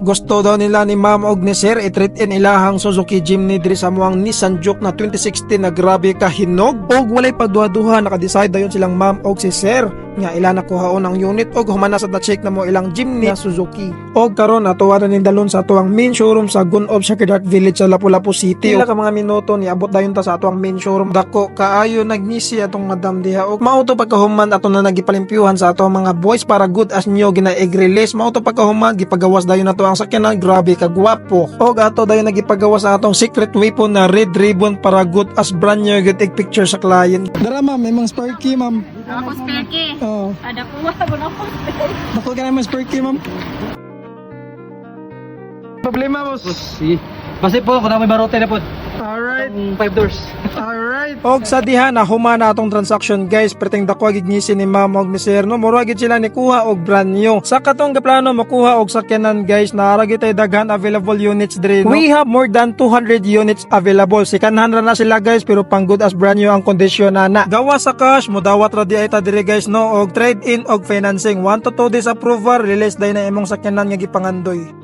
Gusto daw nila ni ma'am og ni sir i-treat in ilahang Suzuki Jimny diri sa muang Nissan Juke na 2016 na grabe ka hinog og walay pagduha-duha naka-decide dayon silang ma'am og si sir nga ila nakuhaon ang unit og humanasad na check na mo ilang Jimny na Suzuki. Og karon atuwa na ni dalon sa atuang main showroom sa Gun-Off Sacred Heart Village sa Lapu-Lapu City. Pila ka mga minuto ni abot dayon ta sa atuang main showroom. Dako kaayo nagnisi atong madam diha og mauto pagkahuman ato na nagipalimpyuhan sa atong mga boys para good as new gina-egg release. Mauto pagkahuman gipagawas dayon nato ang sakyanan, grabe ka gwapo. Og ato dayon nagipagawas sa atong secret weapon na red ribbon para good as brand new good egg picture sa client. Dara ma'am, may mga sparky ma'am. Ako sperky. Oo. Ada kuha ko na ako. Dako ka naman sparky ma'am. Problema boss. Kasi po, kung may barote na po. Alright. 5 doors. Alright. Og sa diha na humana atong transaction guys, preteng dako gignisin ni ma'am og ni sir no, mura gid sila ni kuha og brand new. Sa katong gaplano makuha og sakyanan guys, naara gid tay daghan available units diri no. We have more than 200 units available. Sikanhan ra na sila guys pero pang good as brand new ang kondisyon na. Gawa sa cash, modawat ra di ay ta diri guys no, og trade in og financing. 1 to 2 days approval, release day na imong sakyanan nga gipangandoy.